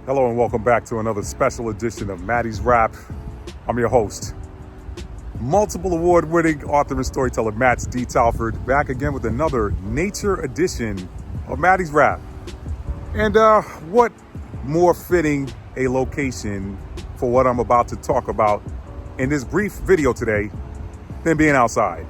Hello and welcome back to another special edition of Maddie's Rap. I'm your host, multiple award-winning author and storyteller Matt D. Talford, back again with another nature edition of Maddie's Rap. And what more fitting a location for what I'm about to talk about in this brief video today than being outside.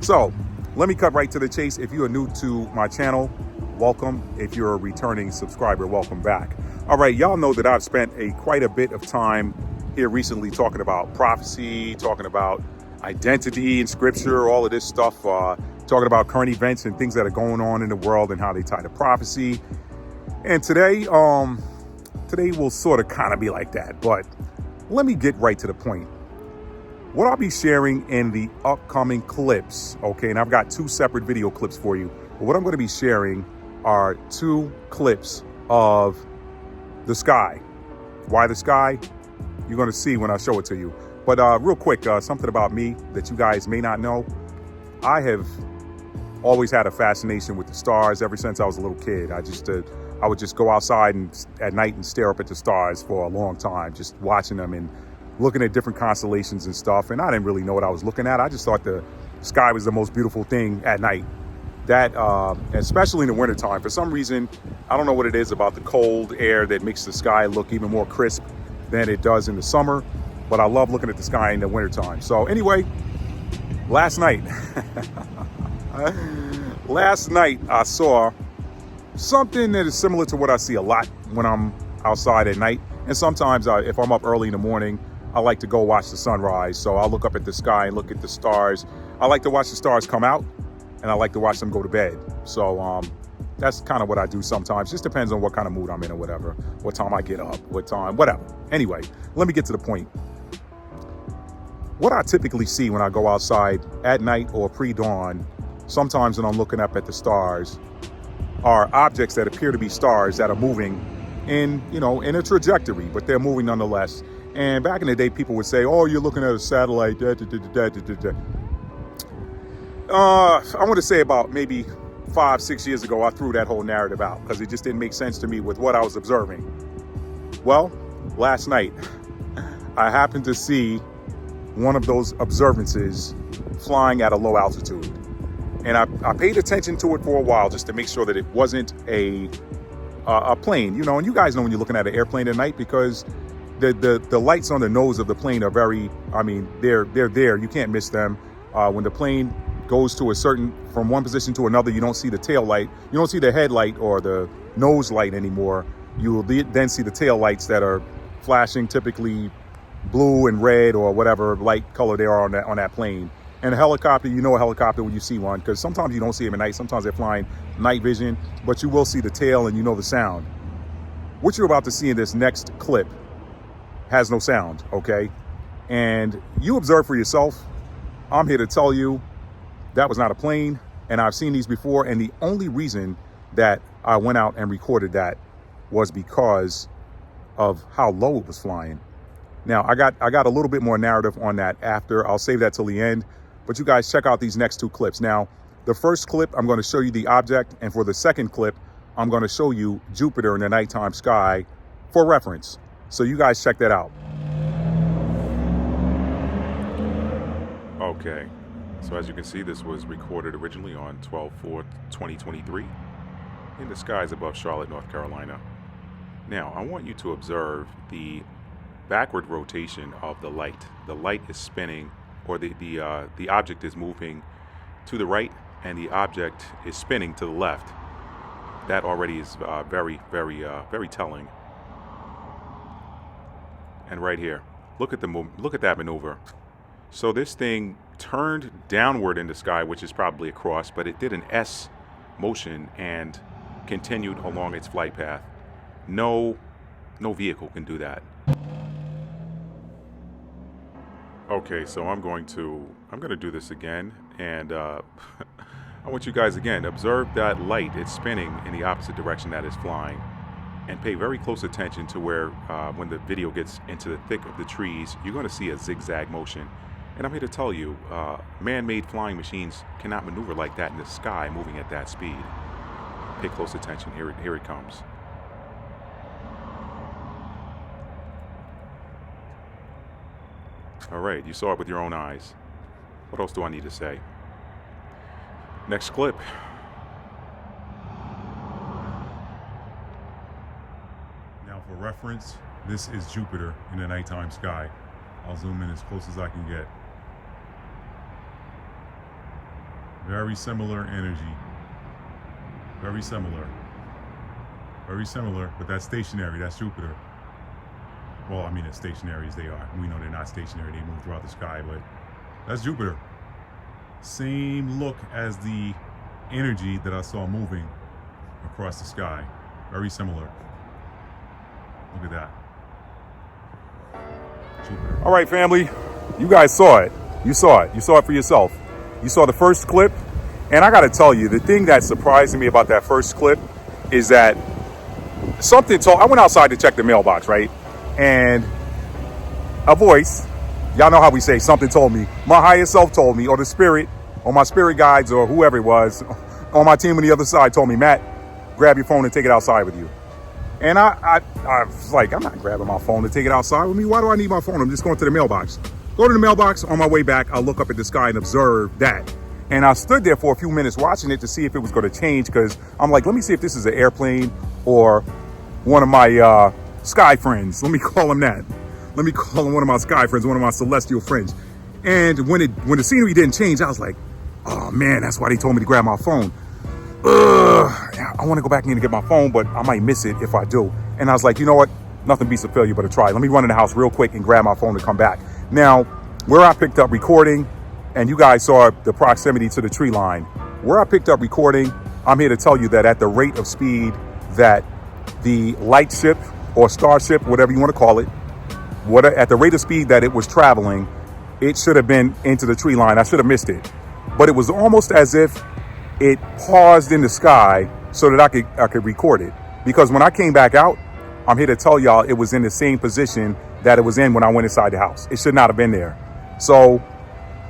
So let me cut right to the chase. If you are new to my channel, welcome. If you're a returning subscriber, welcome back. All right, y'all know that I've spent quite a bit of time here recently talking about prophecy, talking about identity in scripture, all of this stuff, talking about current events and things that are going on in the world and how they tie to prophecy. And today will sort of kind of be like that, but let me get right to the point. What I'll be sharing in the upcoming clips, okay, and I've got two separate video clips for you, but what I'm going to be sharing are two clips of the sky. Why the sky? You're going to see when I show it to you. But real quick, something about me that you guys may not know. I have always had a fascination with the stars ever since I was a little kid. I would just go outside and at night and stare up at the stars for a long time, just watching them and looking at different constellations and stuff. And I didn't really know what I was looking at. I just thought the sky was the most beautiful thing at night. That, especially in the wintertime, for some reason, I don't know what it is about the cold air that makes the sky look even more crisp than it does in the summer, but I love looking at the sky in the wintertime. So anyway, last night I saw something that is similar to what I see a lot when I'm outside at night. And sometimes if I'm up early in the morning, I like to go watch the sunrise. So I'll look up at the sky and look at the stars. I like to watch the stars come out, and I like to watch them go to bed. So that's kind of what I do sometimes. Just depends on what kind of mood I'm in or whatever. What time I get up, what time, whatever. Anyway, let me get to the point. What I typically see when I go outside at night or pre-dawn, sometimes when I'm looking up at the stars, are objects that appear to be stars that are moving in a trajectory, but they're moving nonetheless. And back in the day, people would say, oh, you're looking at a satellite, I want to say about maybe 5-6 years ago, I threw that whole narrative out because it just didn't make sense to me with what I was observing. Well, last night, I happened to see one of those observances flying at a low altitude. And I paid attention to it for a while just to make sure that it wasn't a plane, and you guys know when you're looking at an airplane at night because the lights on the nose of the plane are they're there. You can't miss them. When the plane goes to from one position to another, you don't see the tail light. You don't see the headlight or the nose light anymore. You will then see the tail lights that are flashing, typically blue and red or whatever light color they are on that plane. And a helicopter, you know a helicopter when you see one, because sometimes you don't see them at night. Sometimes they're flying night vision, but you will see the tail and you know the sound. What you're about to see in this next clip has no sound, okay? And you observe for yourself. I'm here to tell you that was not a plane, and I've seen these before, and the only reason that I went out and recorded that was because of how low it was flying. Now, I got a little bit more narrative on that after. I'll save that till the end, but you guys check out these next two clips. Now, the first clip, I'm going to show you the object, and for the second clip, I'm going to show you Jupiter in the nighttime sky for reference. So you guys check that out. Okay. So as you can see, this was recorded originally on 12/4/2023 in the skies above Charlotte, North Carolina. Now, I want you to observe the backward rotation of the light. The light is spinning, or the object is moving to the right, and the object is spinning to the left. That already is very, very, very telling. And right here, look at that maneuver. So this thing turned downward in the sky, which is probably a cross, but it did an S motion and continued along its flight path. No vehicle can do that. Okay, so I'm going to do this again, and I want you guys again, observe that light. It's spinning in the opposite direction that it's flying, and pay very close attention to where when the video gets into the thick of the trees, you're going to see a zigzag motion. And I'm here to tell you, man-made flying machines cannot maneuver like that in the sky, moving at that speed. Pay close attention. Here it comes. All right, you saw it with your own eyes. What else do I need to say? Next clip. Now for reference, this is Jupiter in the nighttime sky. I'll zoom in as close as I can get. Very similar energy. Very similar. Very similar, but that's stationary, that's Jupiter. Well, I mean, as stationary as they are. We know they're not stationary, they move throughout the sky, but that's Jupiter. Same look as the energy that I saw moving across the sky. Very similar. Look at that. Jupiter. All right, family, you guys saw it. You saw it. You saw it for yourself. You saw the first clip, and I gotta tell you, the thing that surprised me about that first clip is that something told, I went outside to check the mailbox, right? And a voice, y'all know how we say something told me, my higher self told me, or the spirit, or my spirit guides, or whoever it was, on my team on the other side told me, Matt, grab your phone and take it outside with you. And I was like, I'm not grabbing my phone to take it outside with me. Why do I need my phone? I'm just going to the mailbox. Go to the mailbox. On my way back, I'll look up at the sky and observe that. And I stood there for a few minutes watching it to see if it was going to change, because I'm like, let me see if this is an airplane or one of my sky friends. Let me call him that. Let me call him one of my sky friends, one of my celestial friends. And when the scenery didn't change, I was like, oh man, that's why they told me to grab my phone. I want to go back in and get my phone, but I might miss it if I do. And I was like, you know what? Nothing beats a failure but a try. Let me run in the house real quick and grab my phone to come back. Now, where I picked up recording, and you guys saw the proximity to the tree line, where I picked up recording, I'm here to tell you that at the rate of speed that the light ship or starship, whatever you want to call it, at the rate of speed that it was traveling, it should have been into the tree line. I should have missed it. But it was almost as if it paused in the sky so that I could record it. Because when I came back out, I'm here to tell y'all it was in the same position that it was in when I went inside the house. It should not have been there. So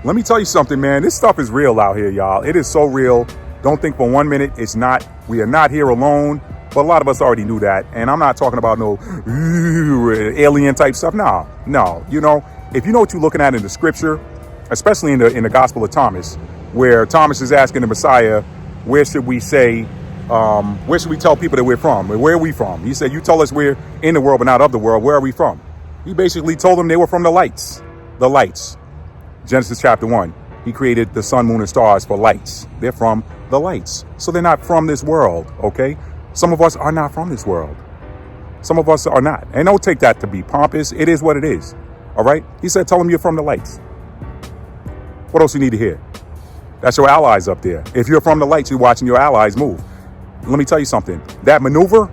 let me tell you something, man. This stuff is real out here, y'all. It is so real. Don't think for 1 minute it's not. We are not here alone. But a lot of us already knew that. And I'm not talking about no alien type stuff. No. You know, if you know what you're looking at in the scripture, especially in the Gospel of Thomas, where Thomas is asking the Messiah, where should we tell people that we're from? Where are we from? He said, you tell us we're in the world, but not of the world. Where are we from? He basically told them they were from the lights. The lights. Genesis chapter 1. He created the sun, moon, and stars for lights. They're from the lights. So they're not from this world, okay? Some of us are not from this world. Some of us are not. And don't take that to be pompous. It is what it is. All right? He said, tell them you're from the lights. What else you need to hear? That's your allies up there. If you're from the lights, you're watching your allies move. Let me tell you something. That maneuver,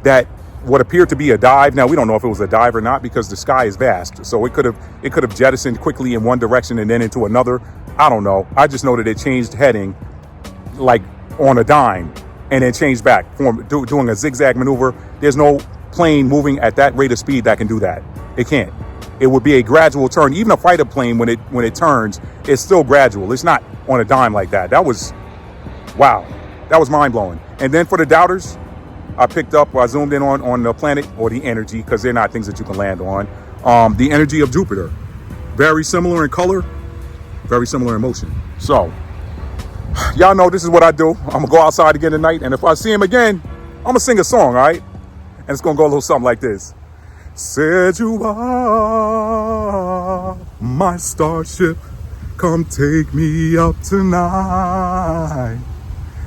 that what appeared to be a dive. Now, we don't know if it was a dive or not because the sky is vast. So it could have jettisoned quickly in one direction and then into another. I don't know. I just know that it changed heading like on a dime and then changed back, doing a zigzag maneuver. There's no plane moving at that rate of speed that can do that. It can't. It would be a gradual turn. Even a fighter plane, when it turns, it's still gradual. It's not on a dime like that. That was, wow. That was mind-blowing. And then for the doubters, I zoomed in on the planet or the energy, because they're not things that you can land on. The energy of Jupiter. Very similar in color, very similar in motion. So, y'all know this is what I do. I'm going to go outside again tonight, and if I see him again, I'm going to sing a song, all right? And it's going to go a little something like this. Said you are my starship, come take me out tonight.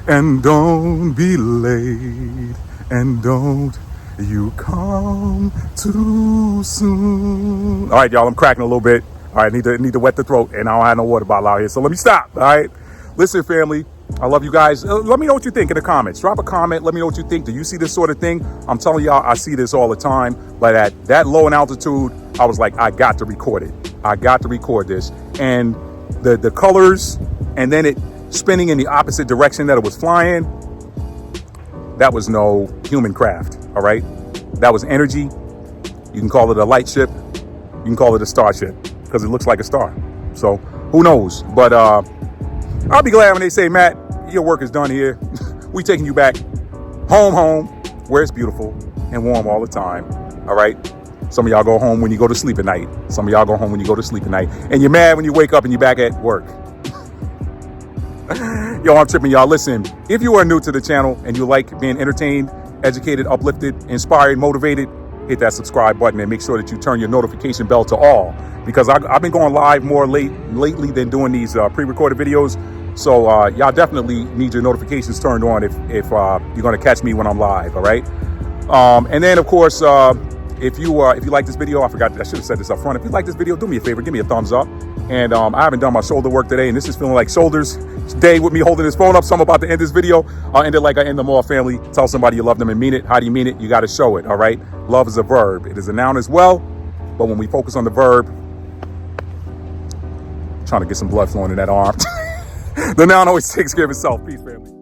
And don't be late, and don't you come too soon. All right, y'all, I'm cracking a little bit. All right, need to wet the throat, and I don't have no water bottle out here, so let me stop, all right? Listen, family, I love you guys. Let me know what you think in the comments. Drop a comment. Let me know what you think. Do you see this sort of thing? I'm telling y'all, I see this all the time. But at that low in altitude, I was like, I got to record it. I got to record this. And the colors, and then it spinning in the opposite direction that it was flying, that was no human craft, all right? That was energy. You can call it a light ship. You can call it a starship, because it looks like a star. So who knows? But I'll be glad when they say, Matt, your work is done here. We taking you back home, where it's beautiful and warm all the time. All right. Some of y'all go home when you go to sleep at night. Some of y'all go home when you go to sleep at night. And you're mad when you wake up and you're back at work. Yo, I'm tripping, y'all. Listen, if you are new to the channel and you like being entertained, educated, uplifted, inspired, motivated, hit that subscribe button and make sure that you turn your notification bell to all, because I've been going live more lately than doing these pre-recorded videos. So y'all definitely need your notifications turned on if you're going to catch me when I'm live. All right. And then, of course, if you like this video, I should have said this up front. If you like this video, do me a favor, give me a thumbs up. And I haven't done my shoulder work today, and this is feeling like shoulders day with me holding this phone up. So I'm about to end this video. I'll end it like I end them all, family. Tell somebody you love them and mean it. How do you mean it? You got to show it. All right. Love is a verb. It is a noun as well. But when we focus on the verb, trying to get some blood flowing in that arm. The noun always takes care of itself. Peace, family.